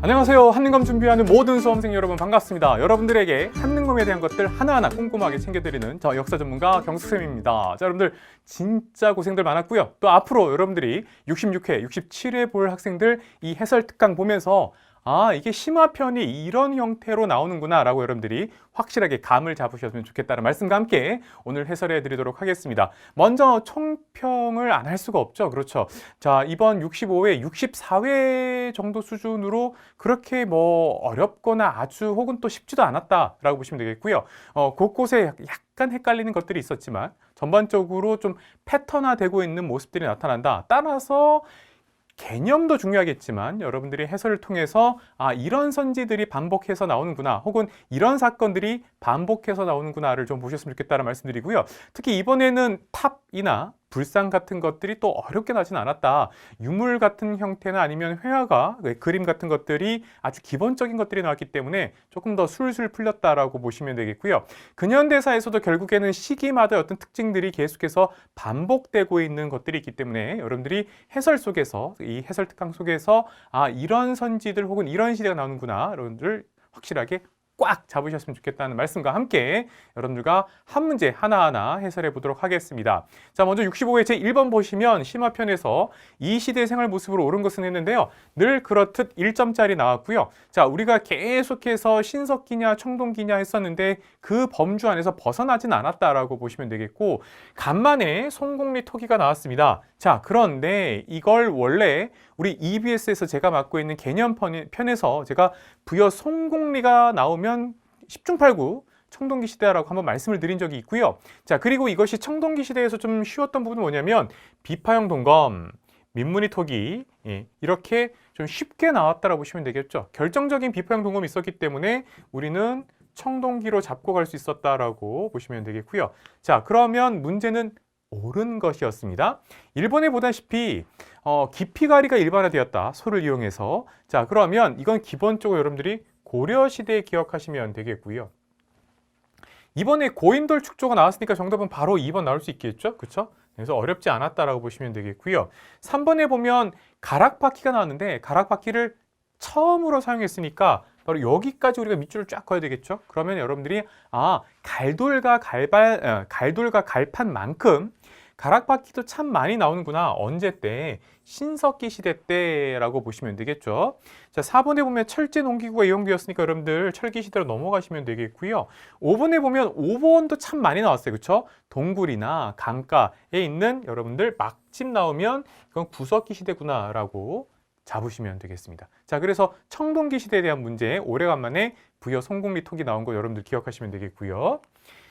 안녕하세요. 한능검 준비하는 모든 수험생 여러분 반갑습니다. 여러분들에게 한능검에 대한 것들 하나하나 꼼꼼하게 챙겨드리는 저 역사 전문가 경숙쌤입니다. 자, 여러분들 진짜 고생들 많았고요. 또 앞으로 여러분들이 66회, 67회 볼 학생들 이 해설 특강 보면서 이게 심화편이 이런 형태로 나오는구나 라고 여러분들이 확실하게 감을 잡으셨으면 좋겠다는 말씀과 함께 오늘 해설해 드리도록 하겠습니다. 먼저 총평을 안 할 수가 없죠. 그렇죠. 자, 이번 65회, 64회 정도 수준으로 그렇게 어렵거나 아주 혹은 또 쉽지도 않았다라고 보시면 되겠고요. 곳곳에 약간 헷갈리는 것들이 있었지만 전반적으로 좀 패턴화되고 있는 모습들이 나타난다. 따라서 개념도 중요하겠지만 여러분들이 해설을 통해서 이런 선지들이 반복해서 나오는구나 혹은 이런 사건들이 반복해서 나오는구나를 좀 보셨으면 좋겠다는 말씀드리고요. 특히 이번에는 탑이나 불상 같은 것들이 또 어렵게 나진 않았다. 유물 같은 형태나 아니면 회화가 그림 같은 것들이 아주 기본적인 것들이 나왔기 때문에 조금 더 술술 풀렸다라고 보시면 되겠고요. 근현대사에서도 결국에는 시기마다 어떤 특징들이 계속해서 반복되고 있는 것들이 있기 때문에 여러분들이 해설 속에서 이 해설 특강 속에서 이런 선지들 혹은 이런 시대가 나오는구나 여러분들 확실하게 꽉 잡으셨으면 좋겠다는 말씀과 함께 여러분들과 한 문제 하나하나 해설해 보도록 하겠습니다. 자, 먼저 65회 제1번 보시면 심화편에서 이 시대의 생활 모습으로 옳은 것은 했는데요. 늘 그렇듯 1점짜리 나왔고요. 자, 우리가 계속해서 신석기냐 청동기냐 했었는데 그 범주 안에서 벗어나진 않았다라고 보시면 되겠고 간만에 송곡리 토기가 나왔습니다. 자, 그런데 이걸 원래 우리 EBS에서 제가 맡고 있는 개념편에서 제가 부여 송곡리가 나오면 10중 8구 청동기 시대라고 한번 말씀을 드린 적이 있고요. 자, 그리고 이것이 청동기 시대에서 좀 쉬웠던 부분은 뭐냐면 비파형 동검, 민무늬 토기 이렇게 좀 쉽게 나왔다라고 보시면 되겠죠. 결정적인 비파형 동검이 있었기 때문에 우리는 청동기로 잡고 갈 수 있었다라고 보시면 되겠고요. 자, 그러면 문제는 옳은 것이었습니다. 일본에 보다시피 깊이가리가 일반화되었다. 소를 이용해서. 자, 그러면 이건 기본적으로 여러분들이 고려시대에 기억하시면 되겠고요. 이번에 고인돌 축조가 나왔으니까 정답은 바로 2번 나올 수 있겠죠? 그렇죠? 그래서 어렵지 않았다라고 보시면 되겠고요. 3번에 보면 가락바퀴가 나왔는데 가락바퀴를 처음으로 사용했으니까 바로 여기까지 우리가 밑줄을 쫙 그어야 되겠죠? 그러면 여러분들이 갈돌과 갈판만큼 가락바퀴도 참 많이 나오는구나. 언제 때? 신석기 시대 때라고 보시면 되겠죠. 자, 4번에 보면 철제 농기구가 이용되었으니까 여러분들 철기 시대로 넘어가시면 되겠고요. 5번에 보면 5번도 참 많이 나왔어요. 그렇죠? 동굴이나 강가에 있는 여러분들 막집 나오면 이건 구석기 시대구나라고 잡으시면 되겠습니다. 자, 그래서 청동기 시대에 대한 문제 오래간만에 부여 송곡리 톡이 나온 거 여러분들 기억하시면 되겠고요.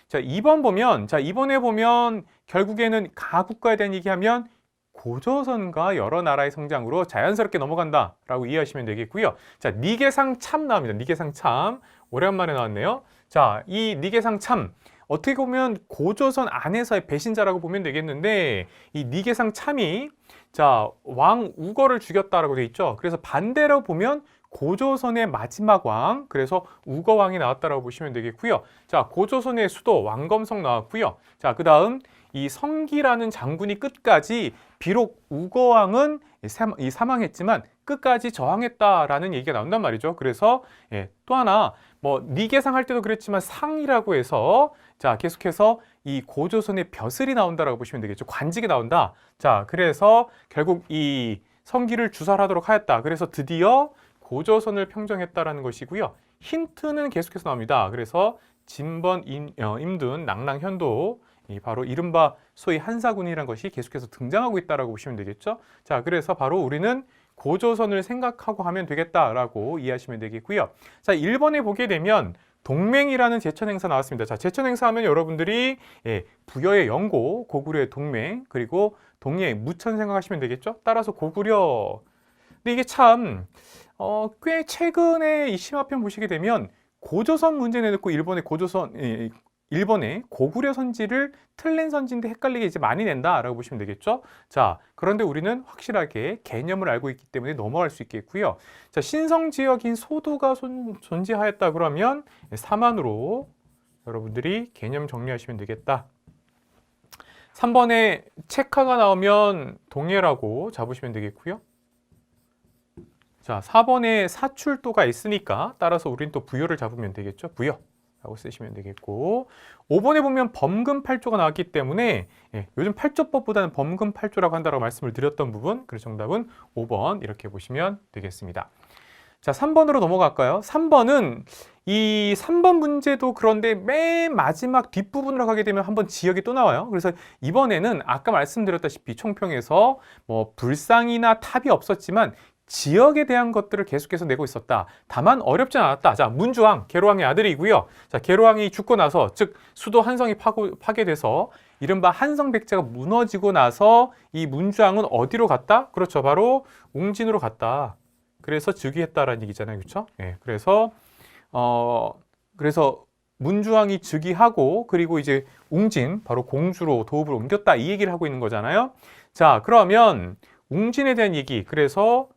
자, 2번 보면 이번에 보면 결국에는 가국가에 대한 얘기하면 고조선과 여러 나라의 성장으로 자연스럽게 넘어간다라고 이해하시면 되겠고요. 자, 니계상 참 나옵니다. 니계상 참 오랜만에 나왔네요. 자, 이 니계상 참 어떻게 보면 고조선 안에서의 배신자라고 보면 되겠는데 이 니계상 참이 왕 우거를 죽였다라고 돼 있죠. 그래서 반대로 보면 고조선의 마지막 왕, 그래서 우거왕이 나왔다라고 보시면 되겠고요. 자, 고조선의 수도 왕검성 나왔고요. 자, 그 다음 이 성기라는 장군이 끝까지 비록 우거왕은 사망했지만 끝까지 저항했다라는 얘기가 나온단 말이죠. 그래서 또 하나 니계상 할 때도 그랬지만 상이라고 해서 자, 계속해서 이 고조선의 벼슬이 나온다라고 보시면 되겠죠. 관직이 나온다. 자, 그래서 결국 이 성기를 주살하도록 하였다. 그래서 드디어 고조선을 평정했다라는 것이고요. 힌트는 계속해서 나옵니다. 그래서 진번, 임둔, 낙랑, 현도 바로 이른바 소위 한사군이라는 것이 계속해서 등장하고 있다라고 보시면 되겠죠. 자, 그래서 바로 우리는 고조선을 생각하고 하면 되겠다라고 이해하시면 되겠고요. 자, 1번에 보게 되면 동맹이라는 제천행사 나왔습니다. 자, 제천행사 하면 여러분들이 부여의 영고, 고구려의 동맹, 그리고 동예, 무천 생각하시면 되겠죠. 따라서 고구려. 근데 이게 참 꽤 최근에 이 심화편 보시게 되면 고조선 문제 내놓고 일본의 고구려 선지를 틀린 선지인데 헷갈리게 이제 많이 낸다라고 보시면 되겠죠. 자, 그런데 우리는 확실하게 개념을 알고 있기 때문에 넘어갈 수 있겠고요. 자, 신성 지역인 소도가 존재하였다 그러면 사만으로 여러분들이 개념 정리하시면 되겠다. 3번에 체카가 나오면 동해라고 잡으시면 되겠고요. 자, 4번에 사출도가 있으니까 따라서 우린 또 부여를 잡으면 되겠죠. 부여라고 쓰시면 되겠고 5번에 보면 범금 8조가 나왔기 때문에 요즘 8조법보다는 범금 8조라고 한다고 말씀을 드렸던 부분, 그래서 정답은 5번 이렇게 보시면 되겠습니다. 자, 3번으로 넘어갈까요? 3번은 이 3번 문제도 그런데 맨 마지막 뒷부분으로 가게 되면 한번 지역이 또 나와요. 그래서 이번에는 아까 말씀드렸다시피 총평에서 뭐 불상이나 탑이 없었지만 지역에 대한 것들을 계속해서 내고 있었다. 다만 어렵진 않았다. 자, 문주왕, 계로왕의 아들이고요. 자, 계로왕이 죽고 나서, 즉 수도 한성이 파괴돼서 이른바 한성백제가 무너지고 나서 이 문주왕은 어디로 갔다? 그렇죠. 바로 웅진으로 갔다. 그래서 즉위했다라는 얘기잖아요. 그렇죠? 예. 그래서 문주왕이 즉위하고 그리고 이제 웅진, 바로 공주로 도읍을 옮겼다. 이 얘기를 하고 있는 거잖아요. 자, 그러면 웅진에 대한 얘기, 그래서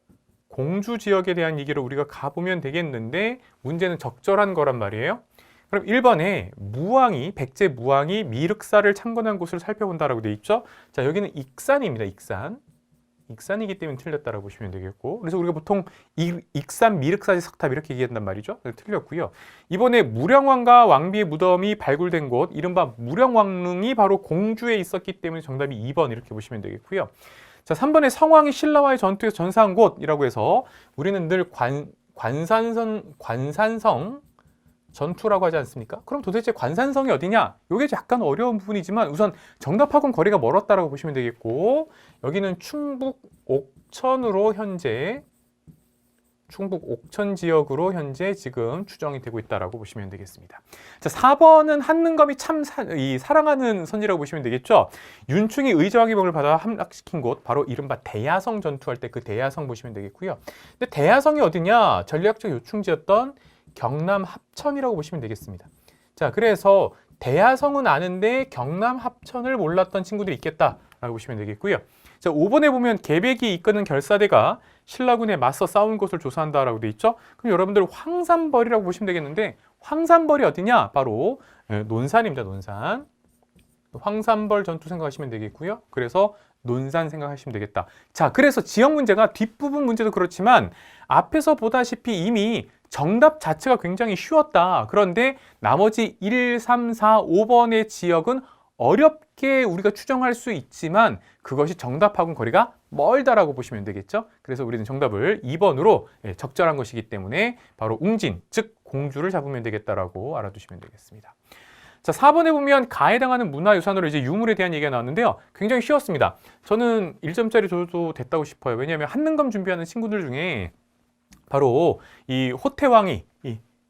공주 지역에 대한 얘기를 우리가 가보면 되겠는데 문제는 적절한 거란 말이에요. 그럼 1번에 무왕이, 백제 무왕이 미륵사를 창건한 곳을 살펴본다라고 되어 있죠. 자, 여기는 익산입니다. 익산이기 때문에 틀렸다라고 보시면 되겠고, 그래서 우리가 보통 익산 미륵사지 석탑 이렇게 얘기한단 말이죠. 틀렸고요. 이번에 무령왕과 왕비의 무덤이 발굴된 곳, 이른바 무령왕릉이 바로 공주에 있었기 때문에 정답이 2번 이렇게 보시면 되겠고요. 자, 3번에 성왕이 신라와의 전투에서 전사한 곳이라고 해서 우리는 늘 관산성 전투라고 하지 않습니까? 그럼 도대체 관산성이 어디냐? 이게 약간 어려운 부분이지만 우선 정답하고는 거리가 멀었다라고 보시면 되겠고, 여기는 충북 옥천으로 현재 충북 옥천 지역으로 현재 지금 추정이 되고 있다라고 보시면 되겠습니다. 자, 4번은 한능검이 참 사랑하는 선지라고 보시면 되겠죠. 윤충이 의저항의 병을 받아 함락시킨 곳, 바로 이른바 대야성 전투할 때 그 대야성 보시면 되겠고요. 근데 대야성이 어디냐? 전략적 요충지였던 경남 합천이라고 보시면 되겠습니다. 자, 그래서 대야성은 아는데 경남 합천을 몰랐던 친구들이 있겠다라고 보시면 되겠고요. 자, 5번에 보면 계백이 이끄는 결사대가 신라군에 맞서 싸운 곳을 조사한다라고 되어 있죠. 그럼 여러분들 황산벌이라고 보시면 되겠는데, 황산벌이 어디냐? 바로 논산입니다. 논산. 황산벌 전투 생각하시면 되겠고요. 그래서 논산 생각하시면 되겠다. 자, 그래서 지역 문제가 뒷부분 문제도 그렇지만 앞에서 보다시피 이미 정답 자체가 굉장히 쉬웠다. 그런데 나머지 1, 3, 4, 5번의 지역은 어렵게 우리가 추정할 수 있지만 그것이 정답하고는 거리가 멀다라고 보시면 되겠죠. 그래서 우리는 정답을 2번으로 적절한 것이기 때문에 바로 웅진, 즉 공주를 잡으면 되겠다라고 알아두시면 되겠습니다. 자, 4번에 보면 가에 해당하는 문화유산으로 이제 유물에 대한 얘기가 나왔는데요. 굉장히 쉬웠습니다. 저는 1점짜리 줘도 됐다고 싶어요. 왜냐하면 한능검 준비하는 친구들 중에 바로 이 호태왕이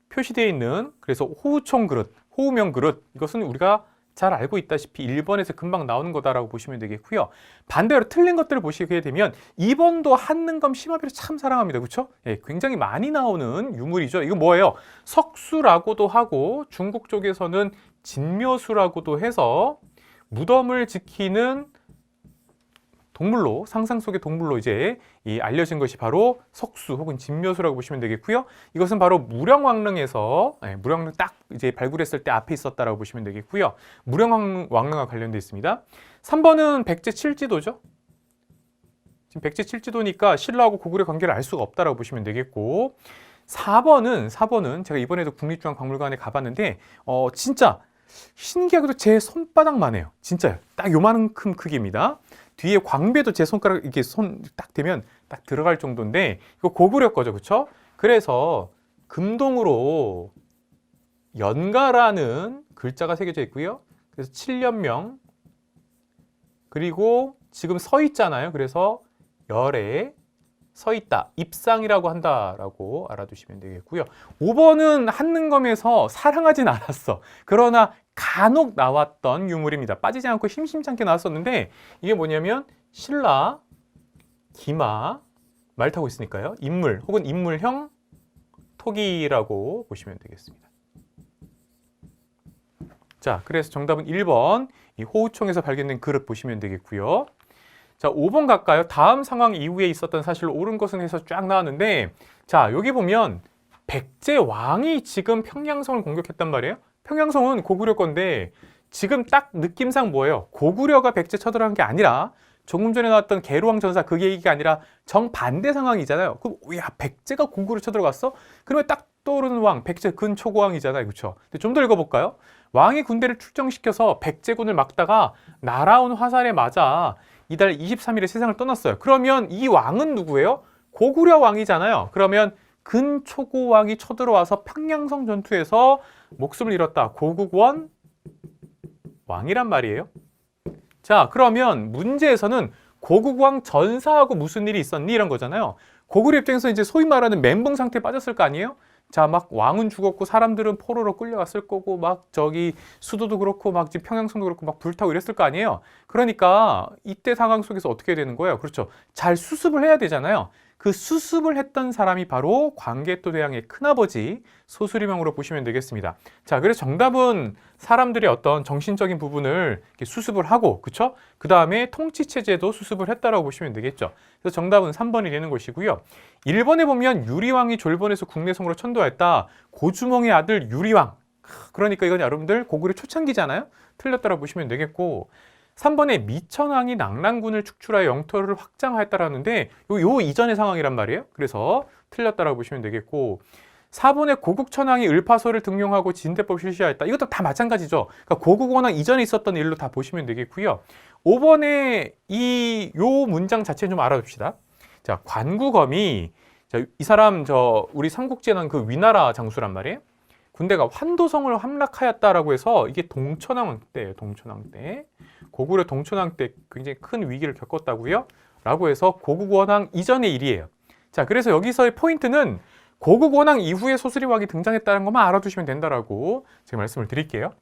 표시되어 있는, 그래서 호우총 그릇, 호우명 그릇, 이것은 우리가 잘 알고 있다시피 1번에서 금방 나오는 거다라고 보시면 되겠고요. 반대로 틀린 것들을 보시게 되면 2번도 한능검 심화비를 참 사랑합니다. 그렇죠? 예, 굉장히 많이 나오는 유물이죠. 이거 뭐예요? 석수라고도 하고 중국 쪽에서는 진묘수라고도 해서 무덤을 지키는 동물로, 상상 속의 동물로 이제 알려진 것이 바로 석수 혹은 진묘수라고 보시면 되겠고요. 이것은 바로 무령왕릉에서 무령왕릉 딱 이제 발굴했을 때 앞에 있었다라고 보시면 되겠고요. 무령왕릉과 관련되어 있습니다. 3번은 백제 칠지도죠. 지금 백제 칠지도니까 신라하고 고구려 관계를 알 수가 없다라고 보시면 되겠고, 4번은 제가 이번에도 국립중앙박물관에 가봤는데 진짜 신기하게도 제 손바닥만 해요. 진짜요. 딱 요만큼 크기입니다. 뒤에 광배도 제 손가락 이렇게 손 딱 대면 딱 들어갈 정도인데 이거 고구려 거죠. 그렇죠? 그래서 금동으로 연가라는 글자가 새겨져 있고요. 그래서 7년명, 그리고 지금 서 있잖아요. 그래서 열에 서 있다, 입상이라고 한다라고 알아두시면 되겠고요. 5번은 한능검에서 사랑하진 않았어. 그러나 간혹 나왔던 유물입니다. 빠지지 않고 심심찮게 나왔었는데 이게 뭐냐면 신라, 기마, 말 타고 있으니까요. 인물 혹은 인물형 토기라고 보시면 되겠습니다. 자, 그래서 정답은 1번 이 호우총에서 발견된 그릇 보시면 되겠고요. 자, 5번 갈까요? 다음 상황 이후에 있었던 사실로 옳은 것은 해서 쫙 나왔는데, 자, 여기 보면 백제 왕이 지금 평양성을 공격했단 말이에요. 평양성은 고구려 건데 지금 딱 느낌상 뭐예요? 고구려가 백제 쳐들어간 게 아니라 조금 전에 나왔던 계로왕 전사 그 얘기가 아니라 정반대 상황이잖아요. 그럼 야, 백제가 고구려 쳐들어갔어? 그러면 딱 떠오르는 왕, 백제 근초고왕이잖아요. 그렇죠? 근데 좀 더 읽어볼까요? 왕이 군대를 출정시켜서 백제군을 막다가 날아온 화살에 맞아 이달 23일에 세상을 떠났어요. 그러면 이 왕은 누구예요? 고구려 왕이잖아요. 그러면 근초고왕이 쳐들어와서 평양성 전투에서 목숨을 잃었다. 고국원 왕이란 말이에요. 자, 그러면 문제에서는 고국왕 전사하고 무슨 일이 있었니? 이런 거잖아요. 고구려 입장에서 이제 소위 말하는 멘붕 상태에 빠졌을 거 아니에요? 자, 막 왕은 죽었고 사람들은 포로로 끌려갔을 거고 막 저기 수도도 그렇고 막 지금 평양성도 그렇고 막 불타고 이랬을 거 아니에요. 그러니까 이때 상황 속에서 어떻게 되는 거예요? 그렇죠. 잘 수습을 해야 되잖아요. 그 수습을 했던 사람이 바로 광개토대왕의 큰아버지 소수리명으로 보시면 되겠습니다. 자, 그래서 정답은 사람들의 어떤 정신적인 부분을 이렇게 수습을 하고, 그쵸? 그 다음에 통치체제도 수습을 했다라고 보시면 되겠죠. 그래서 정답은 3번이 되는 것이고요. 1번에 보면 유리왕이 졸본에서 국내성으로 천도했다. 고주몽의 아들 유리왕. 그러니까 이건 여러분들 고구려 초창기잖아요. 틀렸다라고 보시면 되겠고, 3번에 미천왕이 낙랑군을 축출하여 영토를 확장하였다라는데 요 이전의 상황이란 말이에요. 그래서 틀렸다라고 보시면 되겠고, 4번에 고국천왕이 을파소를 등용하고 진대법 실시하였다. 이것도 다 마찬가지죠. 그러니까 고국원왕 이전에 있었던 일로 다 보시면 되겠고요. 5번에 요 문장 자체는 좀 알아둡시다. 자, 관구검이 이 사람 우리 삼국지에는 그 위나라 장수란 말이에요. 군대가 환도성을 함락하였다라고 해서 이게 동천왕 때예요. 동천왕 때. 고구려 동천왕 때 굉장히 큰 위기를 겪었다고요? 라고 해서 고국원왕 이전의 일이에요. 자, 그래서 여기서의 포인트는 고국원왕 이후에 소수리왕이 등장했다는 것만 알아두시면 된다라고 제가 말씀을 드릴게요.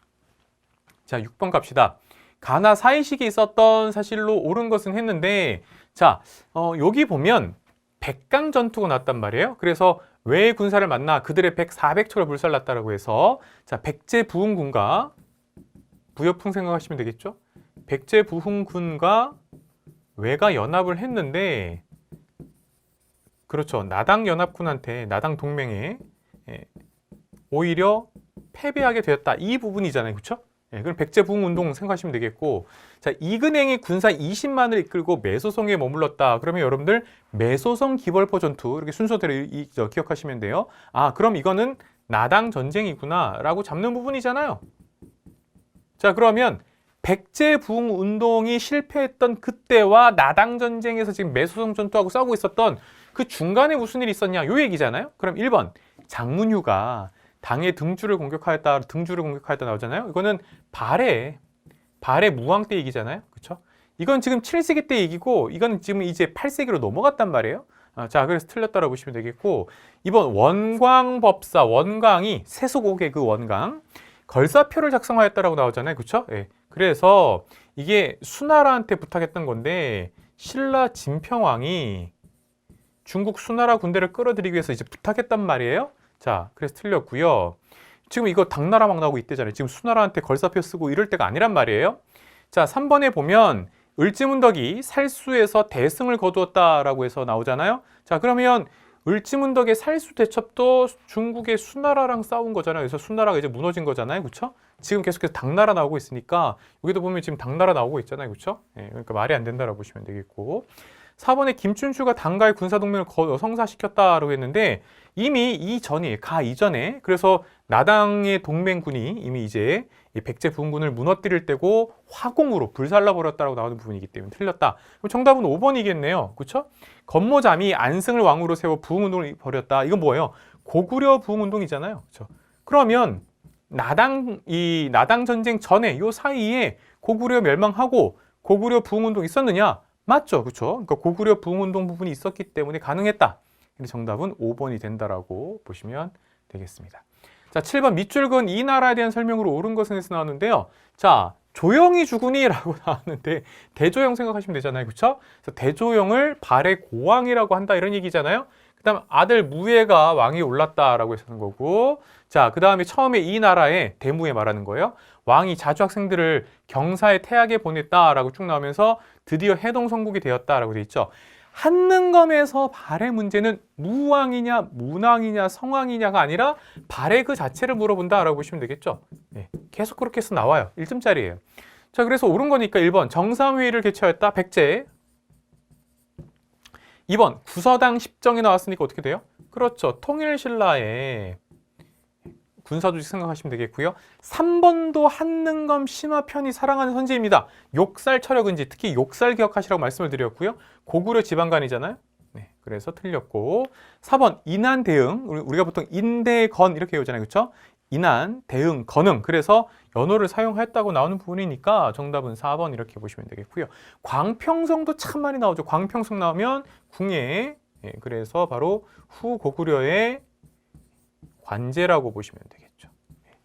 자, 6번 갑시다. 가나 사이식이 있었던 사실로 옳은 것은 했는데, 자, 여기 보면 백강 전투가 났단 말이에요. 그래서 외의 군사를 만나 그들의 400척을 불살랐다라고 해서, 자, 백제 부흥군과 부여풍 생각하시면 되겠죠? 백제 부흥군과 외가 연합을 했는데, 그렇죠. 나당 연합군한테, 나당 동맹에 오히려 패배하게 되었다. 이 부분이잖아요. 그렇죠? 그럼 백제 부흥운동 생각하시면 되겠고, 자, 이근행이 군사 20만을 이끌고 매소성에 머물렀다. 그러면 여러분들 매소성 기벌포 전투 이렇게 순서대로 기억하시면 돼요. 아, 그럼 이거는 나당 전쟁이구나 라고 잡는 부분이잖아요. 자, 그러면 백제 부흥운동이 실패했던 그때와 나당 전쟁에서 지금 매소성 전투하고 싸우고 있었던 그 중간에 무슨 일이 있었냐, 요 얘기잖아요. 그럼 1번 장문휴가 당의 등주를 공격하였다 나오잖아요. 이거는 발해 무왕 때 얘기잖아요. 그렇죠? 이건 지금 7세기 때 얘기고, 이건 지금 이제 8세기로 넘어갔단 말이에요. 자, 그래서 틀렸다라고 보시면 되겠고, 2번 원광법사, 원광이 세속옥의 그 원광 걸사표를 작성하였다라고 나오잖아요. 그렇죠? 예. 그래서 이게 수나라한테 부탁했던 건데, 신라 진평왕이 중국 수나라 군대를 끌어들이기 위해서 이제 부탁했단 말이에요. 자, 그래서 틀렸고요. 지금 이거 당나라 막 나오고 있대잖아요. 지금 수나라한테 걸사표 쓰고 이럴 때가 아니란 말이에요. 자, 3번에 보면 을지문덕이 살수에서 대승을 거두었다라고 해서 나오잖아요. 자, 그러면 을지문덕의 살수 대첩도 중국의 수나라랑 싸운 거잖아요. 그래서 수나라가 이제 무너진 거잖아요. 그렇죠? 지금 계속해서 당나라 나오고 있으니까 여기도 보면 지금 당나라 나오고 있잖아요. 그렇죠? 예, 그러니까 말이 안 된다라고 보시면 되겠고, 4번에 김춘추가 당가의 군사동맹을 성사시켰다라고 했는데, 이미 이전에 그래서 나당의 동맹군이 이미 이제 백제 부흥군을 무너뜨릴 때고 화공으로 불살라버렸다라고 나오는 부분이기 때문에 틀렸다. 그럼 정답은 5번이겠네요. 그렇죠? 건모잠이 안승을 왕으로 세워 부흥운동을 벌였다. 이건 뭐예요? 고구려 부흥운동이잖아요. 그렇죠? 그러면 나당 전쟁 전에 요 사이에 고구려 멸망하고 고구려 부흥운동 있었느냐? 맞죠? 그렇죠? 그러니까 고구려 부흥운동 부분이 있었기 때문에 가능했다. 그래서 정답은 5번이 된다라고 보시면 되겠습니다. 자, 7번 밑줄근 이 나라에 대한 설명으로 옳은 것은 에서 나왔는데요. 자, 조영이 죽으니 라고 나왔는데 대조영 생각하시면 되잖아요. 그렇죠? 그래서 대조영을 발의 고왕이라고 한다 이런 얘기잖아요. 그 다음 아들 무예가 왕이 올랐다라고 해서 하는 거고, 자, 그 다음에 처음에 이 나라에 대무에 말하는 거예요. 왕이 자주 학생들을 경사의 태학에 보냈다라고 쭉 나오면서 드디어 해동 성국이 되었다라고 돼 있죠. 한능검에서 발의 문제는 무왕이냐 문왕이냐 성왕이냐가 아니라 발의 그 자체를 물어본다라고 보시면 되겠죠. 네, 계속 그렇게 해서 나와요. 1점짜리예요. 자, 그래서 옳은 거니까 1번 정상회의를 개최하였다. 백제 2번 구서당 10정이 나왔으니까 어떻게 돼요? 그렇죠. 통일신라에 군사조직 생각하시면 되겠고요. 3번도 한능검 심화편이 사랑하는 선지입니다. 욕살 철학은지, 특히 욕살 기억하시라고 말씀을 드렸고요. 고구려 지방간이잖아요. 네, 그래서 틀렸고 4번 인한 대응, 우리가 보통 인대건 이렇게 외우잖아요. 그렇죠? 인한, 대응, 건응. 그래서 연호를 사용했다고 나오는 부분이니까 정답은 4번 이렇게 보시면 되겠고요. 광평성도 참 많이 나오죠. 광평성 나오면 궁예, 예, 그래서 바로 후고구려의 관제라고 보시면 되겠죠.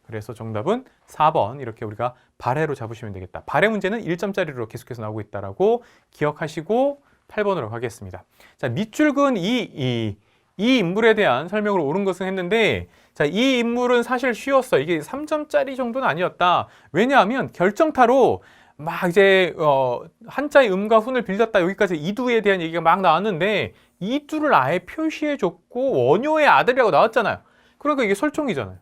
그래서 정답은 4번 이렇게 우리가 발해로 잡으시면 되겠다. 발해 문제는 1점짜리로 계속해서 나오고 있다라고 기억하시고 8번으로 가겠습니다. 자, 밑줄근 이 인물에 대한 설명을 옳은 것은 했는데, 자, 이 인물은 사실 쉬웠어. 이게 3점짜리 정도는 아니었다. 왜냐하면 결정타로 막 이제 한자의 음과 훈을 빌렸다. 여기까지 이두에 대한 얘기가 막 나왔는데 이두를 아예 표시해줬고 원효의 아들이라고 나왔잖아요. 그러니까 이게 설총이잖아요.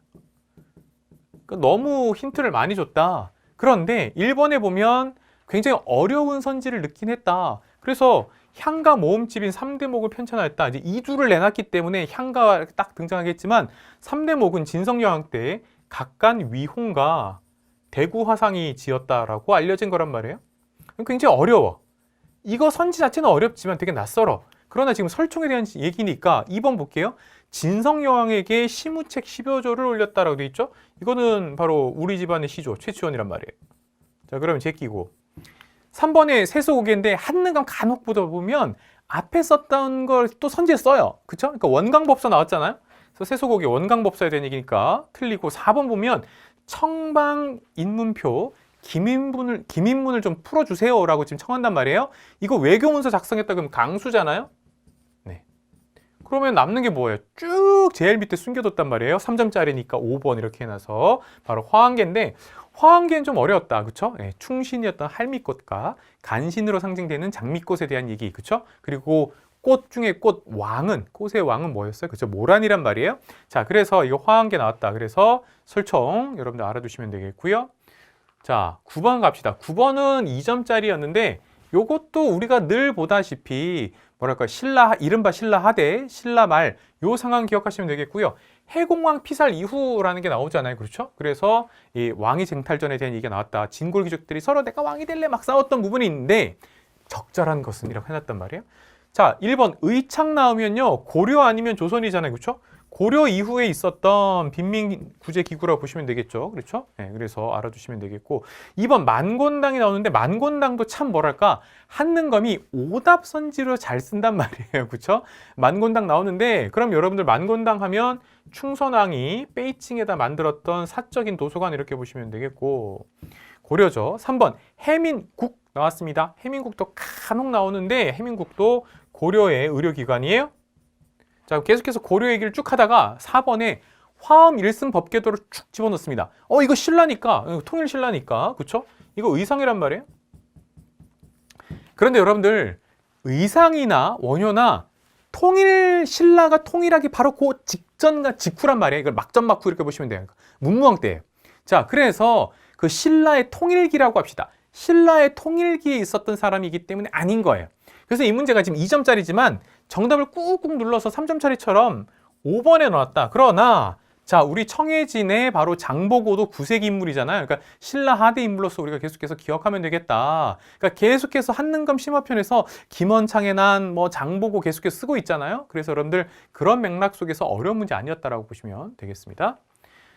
그러니까 너무 힌트를 많이 줬다. 그런데 1번에 보면 굉장히 어려운 선지를 넣긴 했다. 그래서 향가 모음집인 3대목을 편찬하였다. 이제 이두를 내놨기 때문에 향가가 딱 등장하겠지만 3대목은 진성여왕 때 각간 위홍과 대구화상이 지었다라고 알려진 거란 말이에요. 굉장히 어려워. 이거 선지 자체는 어렵지만 되게 낯설어. 그러나 지금 설총에 대한 얘기니까 2번 볼게요. 진성여왕에게 시무책 10여 조를 올렸다라고 돼 있죠. 이거는 바로 우리 집안의 시조 최치원이란 말이에요. 자, 그러면 제끼고 3번에 세소고개인데 한능감 간혹 보다 보면 앞에 썼던 걸 또 선지에 써요. 그쵸? 그러니까 원강법서 나왔잖아요. 그래서 세소고개 원강법서에 대한 얘기니까 틀리고 4번 보면 청방 인문표 김인문을 좀 풀어주세요라고 지금 청한단 말이에요. 이거 외교문서 작성했다 그러면 강수잖아요. 네. 그러면 남는 게 뭐예요? 쭉 제일 밑에 숨겨뒀단 말이에요. 3점짜리니까 5번 이렇게 해놔서 바로 화한계인데 화한계는 좀 어려웠다. 그쵸? 네, 충신이었던 할미꽃과 간신으로 상징되는 장미꽃에 대한 얘기. 그쵸? 그리고 꽃 중에 꽃의 왕은 뭐였어요? 그쵸? 모란이란 말이에요. 자, 그래서 이거 화한계 나왔다. 그래서 설총 여러분들 알아두시면 되겠고요. 자, 9번 갑시다. 9번은 2점짜리였는데 요것도 우리가 늘 보다시피 뭐랄까 이른바 신라하대, 신라말 요 상황 기억하시면 되겠고요. 해공왕 피살 이후라는 게 나오잖아요. 그렇죠? 그래서 이 왕위 쟁탈전에 대한 얘기가 나왔다. 진골 귀족들이 서로 내가 왕이 될래 막 싸웠던 부분이 있는데 적절한 것은 이라고 해놨단 말이에요. 자, 1번 의창 나오면요. 고려 아니면 조선이잖아요. 그렇죠? 고려 이후에 있었던 빈민구제기구라고 보시면 되겠죠. 그렇죠? 네, 그래서 알아두시면 되겠고 2번 만곤당이 나오는데 만곤당도 참 뭐랄까 한능검이 오답선지로 잘 쓴단 말이에요. 그렇죠? 만곤당 나오는데 그럼 여러분들 만곤당 하면 충선왕이 베이징에다 만들었던 사적인 도서관 이렇게 보시면 되겠고 고려죠. 3번 해민국 나왔습니다. 해민국도 간혹 나오는데 해민국도 고려의 의료기관이에요. 자, 계속해서 고려 얘기를 쭉 하다가 4번에 화엄 일승 법궤도를 쭉 집어넣습니다. 이거 신라니까, 통일 신라니까, 그쵸? 이거 의상이란 말이에요. 그런데 여러분들 의상이나 원효나 통일 신라가 통일하기 바로 그 직전과 직후란 말이에요. 이걸 막전막후 이렇게 보시면 돼요. 문무왕 때예요. 자, 그래서 그 신라의 통일기라고 합시다. 신라의 통일기에 있었던 사람이기 때문에 아닌 거예요. 그래서 이 문제가 지금 2점짜리지만 정답을 꾹꾹 눌러서 3점짜리처럼 5번에 나왔다. 그러나 자, 우리 청해진의 바로 장보고도 구색 인물이잖아요. 그러니까 신라 하대 인물로서 우리가 계속해서 기억하면 되겠다. 그러니까 계속해서 한능검 심화편에서 김원창의 난, 장보고 계속해서 쓰고 있잖아요. 그래서 여러분들 그런 맥락 속에서 어려운 문제 아니었다라고 보시면 되겠습니다.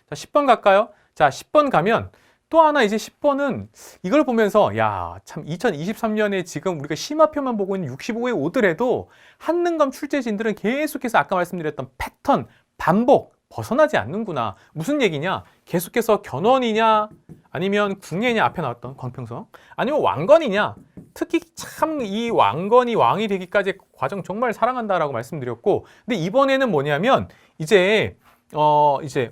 자, 10번 갈까요? 자, 10번 가면 또 하나 이제 10번은 이걸 보면서 야, 참 2023년에 지금 우리가 심화편만 보고 있는 65회 오더라도 한능검 출제진들은 계속해서 아까 말씀드렸던 패턴, 반복 벗어나지 않는구나. 무슨 얘기냐? 계속해서 견훤이냐 아니면 궁예냐 앞에 나왔던 광평성 아니면 왕건이냐. 특히 참 이 왕건이 왕이 되기까지의 과정 정말 사랑한다라고 말씀드렸고 근데 이번에는 뭐냐면 이제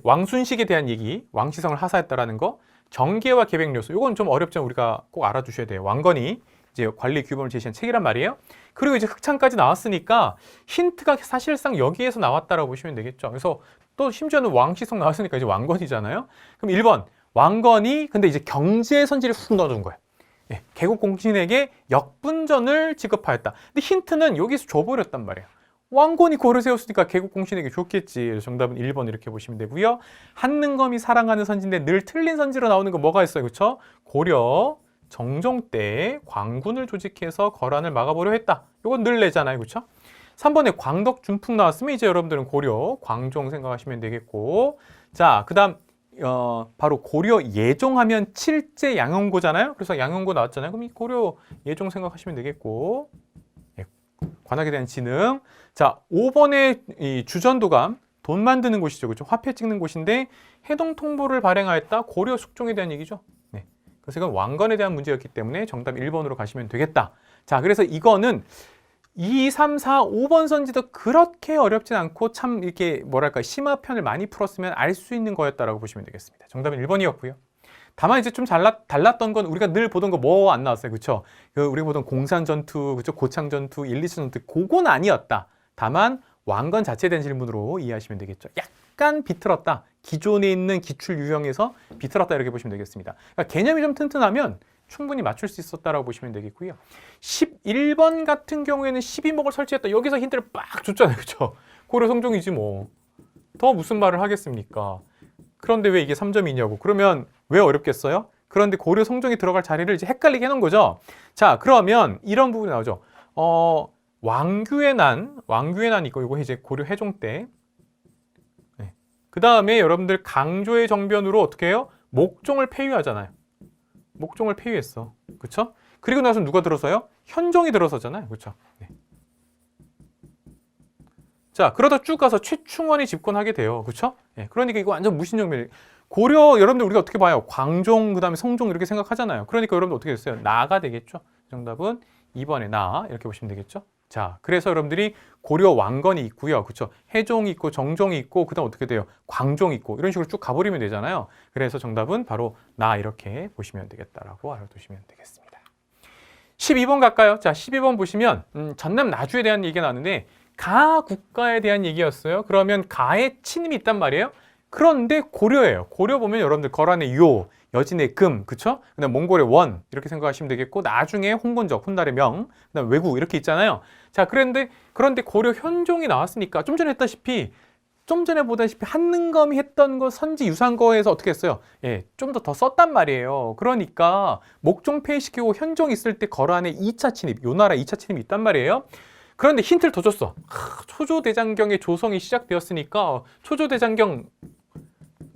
왕순식에 대한 얘기, 왕시성을 하사했다라는 거 정계와 계백 요소, 이건 좀 어렵지만 우리가 꼭 알아두셔야 돼요. 왕건이 이제 관리 규범을 제시한 책이란 말이에요. 그리고 이제 흑창까지 나왔으니까 힌트가 사실상 여기에서 나왔다라고 보시면 되겠죠. 그래서 또 심지어는 왕시성 나왔으니까 이제 왕건이잖아요. 그럼 1번 왕건이 근데 이제 경제 선지를 훅 넣어준 거예요. 예, 개국공신에게 역분전을 지급하였다. 근데 힌트는 여기서 줘버렸단 말이에요. 왕건이 고려 세웠으니까 개국공신에게 줬겠지. 그래서 정답은 1번 이렇게 보시면 되고요. 한능검이 사랑하는 선지인데 늘 틀린 선지로 나오는 거 뭐가 있어요? 그렇죠? 고려 정종 때 광군을 조직해서 거란을 막아보려 했다. 이건 늘 내잖아요. 그렇죠? 3번에 광덕 준풍 나왔으면 이제 여러분들은 고려 광종 생각하시면 되겠고, 자, 그다음 바로 고려 예종하면 칠제 양용고잖아요. 그래서 양용고 나왔잖아요. 그럼 이 고려 예종 생각하시면 되겠고, 예, 관악에 대한 지능. 자, 5번에 이 주전도감 돈 만드는 곳이죠. 그렇죠? 화폐 찍는 곳인데 해동 통보를 발행하였다. 고려 숙종에 대한 얘기죠. 네. 그래서 이건 왕건에 대한 문제였기 때문에 정답 1번으로 가시면 되겠다. 자, 그래서 이거는 2, 3, 4, 5번 선지도 그렇게 어렵진 않고 참 이렇게 뭐랄까 심화편을 많이 풀었으면 알 수 있는 거였다라고 보시면 되겠습니다. 정답은 1번이었고요. 다만 이제 좀 달랐던 건 우리가 늘 보던 거 뭐 안 나왔어요. 그렇죠? 우리가 보던 공산 전투, 그렇죠? 고창 전투, 1, 2차 전투 그건 아니었다. 다만 왕건 자체에 대한 질문으로 이해하시면 되겠죠. 약간 비틀었다. 기존에 있는 기출 유형에서 비틀었다 이렇게 보시면 되겠습니다. 그러니까 개념이 좀 튼튼하면 충분히 맞출 수 있었다라고 보시면 되겠고요. 11번 같은 경우에는 12목을 설치했다. 여기서 힌트를 빡 줬잖아요. 그렇죠? 고려 성종이지 뭐. 더 무슨 말을 하겠습니까? 그런데 왜 이게 3점이냐고. 그러면 왜 어렵겠어요? 그런데 고려 성종이 들어갈 자리를 이제 헷갈리게 해놓은 거죠. 자, 그러면 이런 부분이 나오죠. 왕규의 난 있고 이거 이제 고려 해종 때. 네. 그 다음에 여러분들 강조의 정변으로 어떻게 해요? 목종을 폐위하잖아요. 목종을 폐위했어. 그쵸? 그리고 나서 누가 들어서요? 현종이 들어서잖아요. 그쵸? 네. 자, 그러다 쭉 가서 최충원이 집권하게 돼요. 그쵸? 네. 그러니까 이거 완전 무신정밀. 고려, 여러분들 우리가 어떻게 봐요? 광종, 그 다음에 성종 이렇게 생각하잖아요. 그러니까 여러분들 어떻게 됐어요? 나가 되겠죠? 정답은 2번에 나. 이렇게 보시면 되겠죠? 자, 그래서 여러분들이 고려 왕건이 있고요. 그렇죠? 해종이 있고 정종이 있고 그다음 어떻게 돼요? 광종이 있고 이런 식으로 쭉 가버리면 되잖아요. 그래서 정답은 바로 나 이렇게 보시면 되겠다라고 알아두시면 되겠습니다. 12번 갈까요? 자, 12번 보시면 전남 나주에 대한 얘기가 나왔는데 가 국가에 대한 얘기였어요. 그러면 가에 친임이 있단 말이에요. 그런데 고려예요. 고려 보면 여러분들 거란의 요, 여진의 금, 그쵸? 그다음 몽골의 원 이렇게 생각하시면 되겠고 나중에 홍건적, 훗날의 명, 그다음 왜구 이렇게 있잖아요. 자, 그런데 고려 현종이 나왔으니까 좀 전에 보다시피 한능검이 했던 거 선지 유산거에서 어떻게 했어요? 예, 좀 더 썼단 말이에요. 그러니까 목종 폐위시키고 현종 있을 때 거란의 2차 침입, 요 나라 2차 침입이 있단 말이에요. 그런데 힌트를 더 줬어. 초조대장경의 조성이 시작되었으니까 초조대장경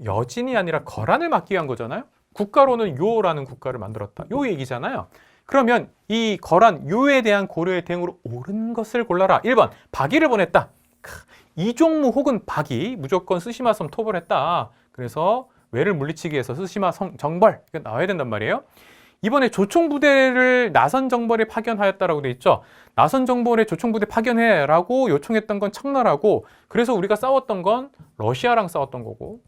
여진이 아니라 거란을 막기 위한 거잖아요. 국가로는 요라는 국가를 만들었다. 요 얘기잖아요. 그러면 이 거란 요에 대한 고려의 대응으로 옳은 것을 골라라. 1번 박이를 보냈다. 이종무 혹은 박이 무조건 스시마섬 토벌했다. 그래서 외를 물리치기 위해서 스시마 정벌 이거 나와야 된단 말이에요. 이번에 조총부대를 나선정벌에 파견하였다라고 돼 있죠. 나선정벌에 조총부대 파견해라고 요청했던 건 청나라고, 그래서 우리가 싸웠던 건 러시아랑 싸웠던 거고.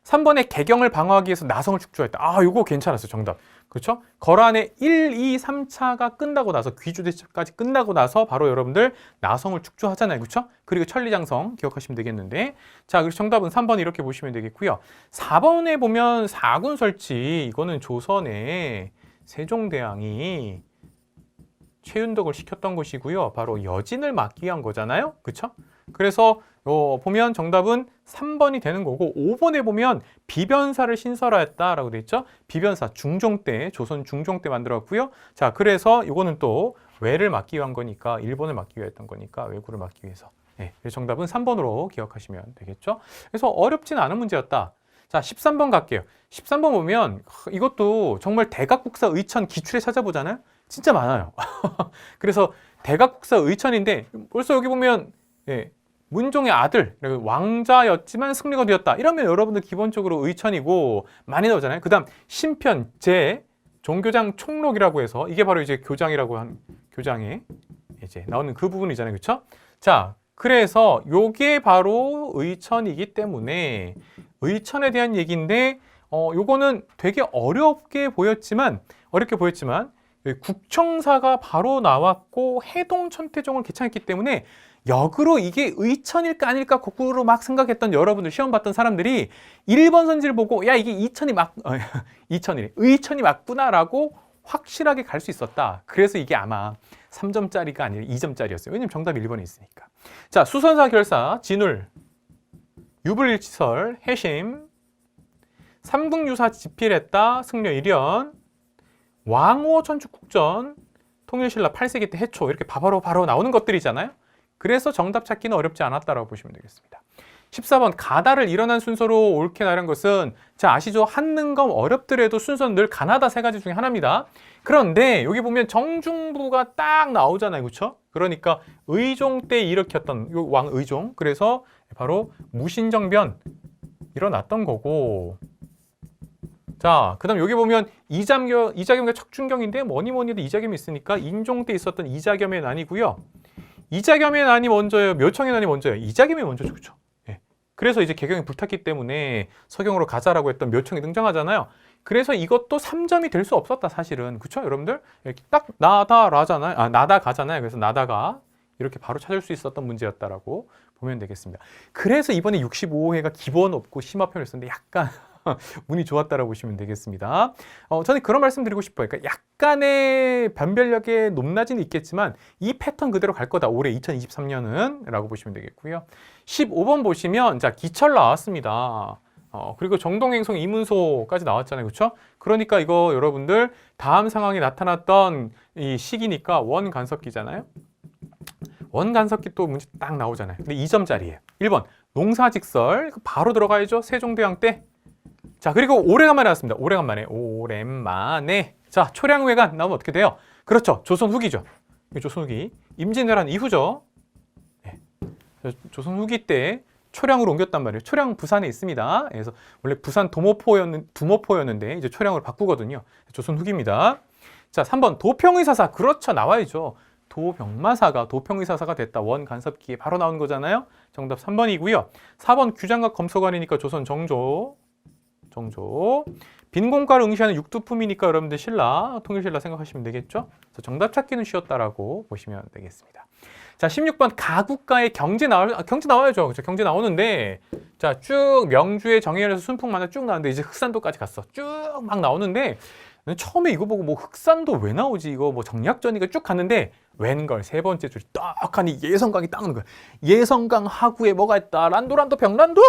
3번에 개경을 방어하기 위해서 나성을 축조했다. 아, 이거 괜찮았어요. 정답. 그렇죠? 거란의 1, 2, 3차가 끝나고 나서 귀주대첩까지 끝나고 나서 바로 여러분들 나성을 축조하잖아요. 그렇죠? 그리고 천리장성 기억하시면 되겠는데. 자, 그래서 정답은 3번 이렇게 보시면 되겠고요. 4번에 보면 사군 설치. 이거는 조선의 세종대왕이 최윤덕을 시켰던 것이고요. 바로 여진을 막기 위한 거잖아요. 그렇죠? 그래서 보면 정답은 3번이 되는 거고, 5번에 보면 비변사를 신설하였다라고 돼 있죠. 비변사 중종 때, 조선 중종 때 만들었고요. 자, 그래서 이거는 또 외를 막기 위한 거니까, 일본을 막기 위했던 거니까 외구를 막기 위해서. 네, 그래서 정답은 3번으로 기억하시면 되겠죠. 그래서 어렵진 않은 문제였다. 자, 13번 갈게요. 13번 보면 이것도 정말 대각국사 의천 기출에 찾아보잖아요. 진짜 많아요. 그래서 대각국사 의천인데 벌써 여기 보면 예, 문종의 아들, 왕자였지만 승리가 되었다. 이러면 여러분들 기본적으로 의천이고 많이 나오잖아요. 그 다음 신편, 제, 종교장 총록이라고 해서 이게 바로 이제 교장이라고 한 교장에 이제 나오는 그 부분이잖아요. 그렇죠? 자, 그래서 요게 바로 의천이기 때문에 의천에 대한 얘기인데 요거는 되게 어렵게 보였지만 국청사가 바로 나왔고 해동 천태종을 개창했기 때문에 역으로 이게 의천일까 아닐까 거꾸로 막 생각했던 여러분들 시험 봤던 사람들이 1번 선지를 보고 야 이게 의천이 맞구나라고 확실하게 갈 수 있었다. 그래서 이게 아마 3점짜리가 아니라 2점짜리였어요. 왜냐면 정답이 1번에 있으니까. 자, 수선사 결사, 진울, 유불일치설, 해심, 삼국유사 집필했다, 승려 일연, 왕호 천축국전, 통일신라 8세기 때 해초 이렇게 바로 나오는 것들이잖아요. 그래서 정답 찾기는 어렵지 않았다라고 보시면 되겠습니다. 14번 가다를 일어난 순서로 옳게 나른 것은 자 아시죠? 한능검 어렵더라도 순서는 늘 가나다 세 가지 중에 하나입니다. 그런데 여기 보면 정중부가 딱 나오잖아요. 그렇죠? 그러니까 의종 때 일으켰던 왕의종 그래서 바로 무신정변 일어났던 거고 자, 그 다음 여기 보면 이자겸과 척준경인데 뭐니 해도 이자겸이 있으니까 인종 때 있었던 이자겸의 난이고요. 이자겸의 난이 먼저예요? 묘청의 난이 먼저예요? 이자겸이 먼저죠. 그렇죠? 예. 그래서 이제 개경이 불탔기 때문에 서경으로 가자라고 했던 묘청이 등장하잖아요. 그래서 이것도 3점이 될 수 없었다 사실은. 그렇죠? 여러분들? 이렇게 딱 나다라잖아요. 나다 가잖아요. 그래서 나다가 이렇게 바로 찾을 수 있었던 문제였다라고 보면 되겠습니다. 그래서 이번에 65회가 기본 없고 심화편을 썼는데 약간 운이 좋았다라고 보시면 되겠습니다. 저는 그런 말씀 드리고 싶어요. 그러니까 약간의 변별력의 높낮이는 있겠지만 이 패턴 그대로 갈 거다. 올해 2023년은 라고 보시면 되겠고요. 15번 보시면 자 기철 나왔습니다. 그리고 정동행성 이문소까지 나왔잖아요. 그렇죠? 그러니까 이거 여러분들 다음 상황에 나타났던 이 시기니까 원간섭기잖아요. 원간섭기 또 문제 딱 나오잖아요. 근데 2점짜리예요. 1번 농사직설 바로 들어가야죠. 세종대왕 때. 자 그리고 오래간만에 나왔습니다. 오랜만에 자 초량회관 나오면 어떻게 돼요? 그렇죠. 조선 후기죠. 조선 후기 임진왜란 이후죠. 네. 조선 후기 때 초량으로 옮겼단 말이에요. 초량 부산에 있습니다. 그래서 원래 부산 두모포였는데 이제 초량으로 바꾸거든요. 조선 후기입니다. 자 3번 도평의사사 그렇죠. 나와야죠. 도평의사사가 됐다. 원간섭기에 바로 나온 거잖아요. 정답 3번이고요. 4번 규장각 검소관이니까 조선 정조. 빈공가를 응시하는 육두품이니까 여러분들 신라, 통일신라 생각하시면 되겠죠? 그래서 정답 찾기는 쉬웠다라고 보시면 되겠습니다. 자, 16번 가국가의 경제 나와야죠. 그렇죠? 경제 나오는데 자, 쭉 명주의 정해열에서 순풍만화 쭉 나오는데 이제 흑산도까지 갔어. 쭉 막 나오는데 처음에 이거 보고 뭐 흑산도 왜 나오지? 이거 뭐 정약전이가 쭉 갔는데 웬걸 세 번째 줄 떡하니 예성강이 딱 오는 거야. 예성강 하구에 뭐가 있다? 란도 병란도?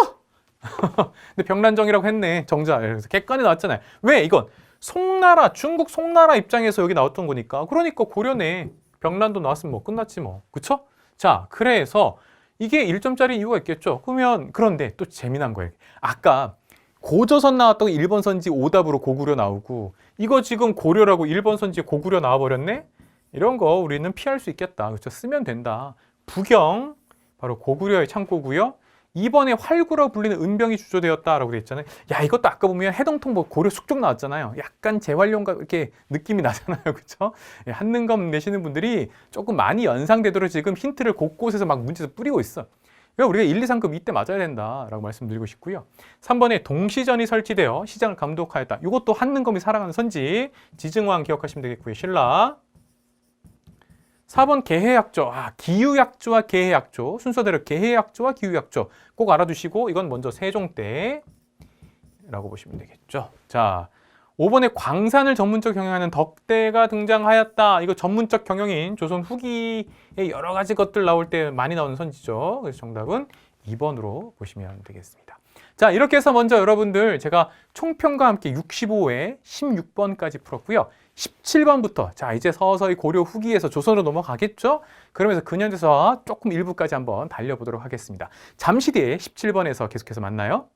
근데 병란정이라고 했네. 정자. 그래서 객관에 나왔잖아요. 왜? 이건 송나라, 중국 송나라 입장에서 여기 나왔던 거니까. 그러니까 고려네. 병란도 나왔으면 뭐 끝났지 뭐. 그쵸? 자, 그래서 이게 1점짜리 이유가 있겠죠. 그런데 또 재미난 거예요. 아까 고조선 나왔던 1번 선지 오답으로 고구려 나오고 이거 지금 고려라고 1번 선지 고구려 나와버렸네? 이런 거 우리는 피할 수 있겠다. 그렇죠? 쓰면 된다. 부경, 바로 고구려의 창고고요. 이번에 활구라고 불리는 은병이 주조되었다라고 되어 있잖아요. 야, 이것도 아까 보면 해동통 뭐 고려 숙종 나왔잖아요. 약간 재활용과 이렇게 느낌이 나잖아요. 그렇죠? 한능검 내시는 분들이 조금 많이 연상되도록 지금 힌트를 곳곳에서 막 문제에서 뿌리고 있어. 그러니까 우리가 1, 2, 3급 이때 맞아야 된다라고 말씀드리고 싶고요. 3번에 동시전이 설치되어 시장을 감독하였다. 이것도 한능검이 살아가는 선지. 지증왕 기억하시면 되겠고요. 신라. 4번 개해약조, 기후약조와 개해약조, 순서대로 개해약조와 기후약조 꼭 알아두시고 이건 먼저 세종 때라고 보시면 되겠죠. 자, 5번에 광산을 전문적 경영하는 덕대가 등장하였다. 이거 전문적 경영인 조선 후기의 여러 가지 것들 나올 때 많이 나오는 선지죠. 그래서 정답은 2번으로 보시면 되겠습니다. 자, 이렇게 해서 먼저 여러분들 제가 총평과 함께 65회 16번까지 풀었고요. 17번부터 자 이제 서서히 고려 후기에서 조선으로 넘어가겠죠? 그러면서 근현대사 조금 일부까지 한번 달려보도록 하겠습니다. 잠시 뒤에 17번에서 계속해서 만나요.